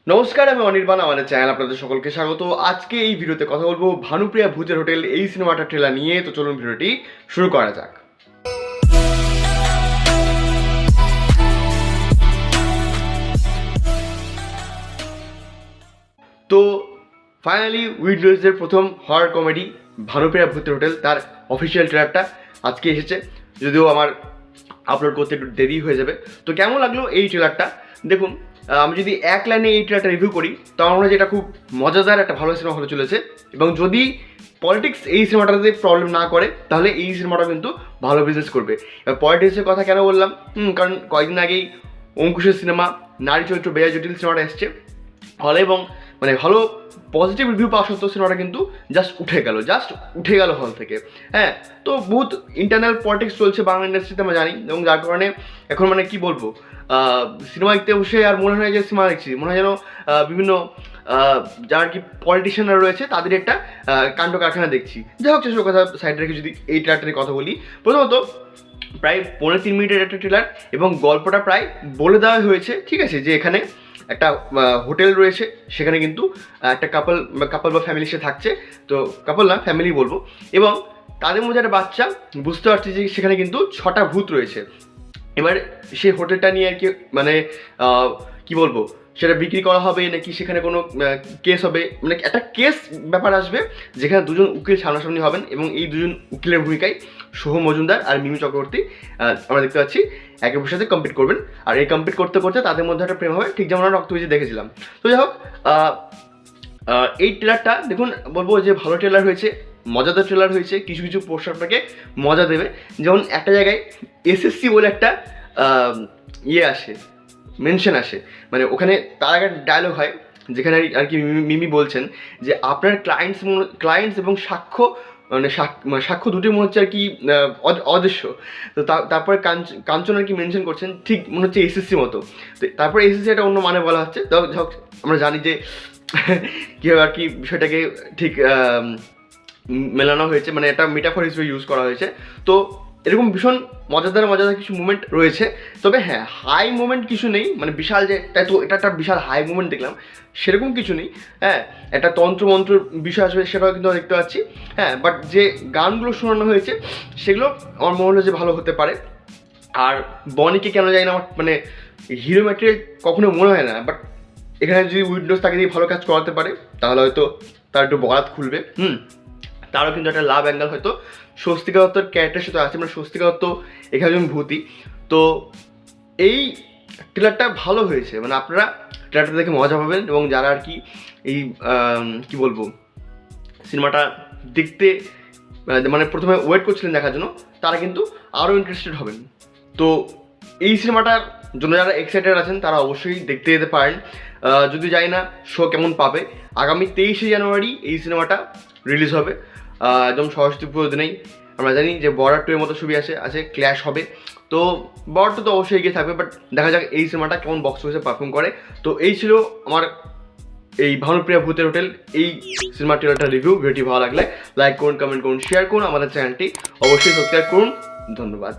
নমস্কার, আমি অনির্বাণ। আমাদের চ্যানেল আপনাদের সকলকে স্বাগত। আজকে এই ভিডিওতে কথা বলবো ভানুপ্রিয়া ভূতের হোটেল এই সিনেমাটার ট্রেলার নিয়ে। তো চলুন ভিডিওটি শুরু করা যাক। তো ফাইনালি উইডোজের প্রথম হরর কমেডি ভানুপ্রিয়া ভূতের হোটেল তার অফিসিয়াল ট্রেলারটা আজকে এসেছে, যদিও আমার আপলোড করতে একটু দেরি হয়ে যাবে। তো কেমন লাগলো এই ট্রেলারটা দেখুন। আমি যদি এক লাইনে এই ট্রেলারটা রিভিউ করি তো আমার মনে হয় যেটা খুব মজাদার একটা ভালো সিনেমা হতে চলেছে, এবং যদি পলিটিক্স এই সিনেমাটাতে প্রবলেম না করে তাহলে এই সিনেমাটা কিন্তু ভালো বিজনেস করবে। এবার পলিটিক্সের কথা কেন বললাম, কারণ কয়েকদিন আগেই অঙ্কুশের সিনেমা নারী চরিত্র বেয়া জটিল সিনেমাটা এসছে হলে, এবং মানে ভালো পজিটিভ রিভিউ পাওয়া সত্ত্বেও সিনেমাটা কিন্তু জাস্ট উঠে গেল হল থেকে। হ্যাঁ, তো বহুত ইন্টারনাল পলিটিক্স চলছে বাংলা ইন্ডাস্ট্রিতে আমরা জানি, এবং যার কারণে এখন মানে কি বলবো, সিনেমা দেখতে বসে আর মনে হয় যে সিনেমা দেখছি, মনে হয় যেন বিভিন্ন যারা কি পলিটিশিয়ানরা রয়েছে তাদের একটা কাণ্ড কারখানা দেখছি। যাই হোক, সেসব কথা সাইড রেখে যদি এই ট্রেলারটা নিয়ে কথা বলি, প্রথমত প্রায় 3.5 মিনিটের একটা ট্রেলার, এবং গল্পটা প্রায় বলে দেওয়া হয়েছে। ঠিক আছে, যে এখানে একটা হোটেল রয়েছে, সেখানে কিন্তু একটা কাপল বা ফ্যামিলির সাথে থাকছে। তো কাপল না, ফ্যামিলি বলবো, এবং তাদের মধ্যে একটা বাচ্চা, বুঝতে পারছি যে সেখানে কিন্তু 6টা ভূত রয়েছে। এবার সেই হোটেলটা নিয়ে আর কি মানে কি বলবো, সেটা বিক্রি করা হবে নাকি সেখানে কোনো কেস হবে, মানে একটা কেস ব্যাপার আসবে যেখানে দুজন উকিল সামনাসামনি হবেন, এবং এই দুজন উকিলের ভূমিকায় শুভ মজুমদার আর মিমি চক্রবর্তী আমরা দেখতে পাচ্ছি একে অপরের সাথে কম্পিট করবেন। আর এই কম্পিট করতে করতে তাদের মধ্যে একটা প্রেম হবে, ঠিক যেমন আমরা রক্তবীজে দেখেছিলাম। তো যাই হোক, এই ট্রেলারটা দেখুন, বলবো যে ভালো ট্রেলার হয়েছে, মজাদার ট্রেলার হয়েছে। কিছু কিছু পোস্টার আপনাকে মজা দেবে, যেমন একটা জায়গায় এসএসসি বলে একটা আসে, মেনশন আসে, মানে ওখানে তার আগে ডায়লগ হয় যেখানে আর কি মিমি বলছেন যে আপনার ক্লায়েন্টস এবং সাক্ষ্য, মানে সাক্ষ্য দুটোই মনে হচ্ছে আর কি অদৃশ্য। তো তারপরে কাঞ্চন আর কি মেনশন করছেন, ঠিক মনে হচ্ছে এসএসসি মতো। তো তারপরে এসএসসি একটা অন্য মানে বলা হচ্ছে। আমরা জানি যে কীভাবে আর কি বিষয়টাকে ঠিক মেলানো হয়েছে, মানে একটা মেটাফর হিসেবে ইউজ করা হয়েছে। তো এরকম ভীষণ মজাদার কিছু মুমেন্ট রয়েছে। তবে হ্যাঁ, হাই মুমেন্ট কিছু নেই, মানে বিশাল যে তাই তো এটা একটা বিশাল হাই মুমেন্ট দেখলাম সেরকম কিছু নেই। হ্যাঁ, একটা তন্ত্রমন্ত্রের বিষয় আসবে সেটাও কিন্তু দেখতে পাচ্ছি। হ্যাঁ, বাট যে গানগুলো শোনানো হয়েছে সেগুলো আমার মনে হলো যে ভালো হতে পারে। আর বনিকে কেন জানি না আমার মানে হিরো ম্যাটেরিয়াল কখনো মনে হয় না, বাট এখানে যদি উইন্ডোজ তাকে দিয়ে ভালো কাজ করাতে পারে তাহলে হয়তো তার একটু বরাত খুলবে। তারও কিন্তু একটা লাভ অ্যাঙ্গেল হয়তো স্বস্তিকা দত্তর ক্যারেক্টার সাথে আছে, মানে স্বস্তিকা দত্ত এখানে একজন ভূতি। তো এই ট্রেলারটা ভালো হয়েছে, মানে আপনারা ট্রেলারটা দেখে মজা পাবেন, এবং যারা আর কি এই কি বলবো সিনেমাটা দেখতে মানে প্রথমে ওয়েট করছিলেন দেখার জন্য, তারা কিন্তু আরও ইন্টারেস্টেড হবেন। তো এই সিনেমাটার জন্য যারা এক্সাইটেড আছেন তারা অবশ্যই দেখতে যেতে পারেন। যদি জানি না শো কেমন পাবে। আগামী 23শে জানুয়ারি এই সিনেমাটা রিলিজ হবে, একদম সরস্বতী পুজোর দিনেই। আমরা জানি যে বর্ডার 2 এর মতো ছবি আছে ক্ল্যাশ হবে। তো বর্ডার তো অবশ্যই এগিয়ে থাকবে, বাট দেখা যাক এই সিনেমাটা কেমন বক্স অফিসে পারফর্ম করে। তো এই ছিল আমার এই ভানুপ্রিয়া ভূতের হোটেল এই সিনেমা ট্রেলারটা রিভিউ। ভিডিওটি ভালো লাগলে লাইক করুন, কমেন্ট করুন, শেয়ার করুন, আমাদের চ্যানেলটি অবশ্যই সাবস্ক্রাইব করুন। ধন্যবাদ।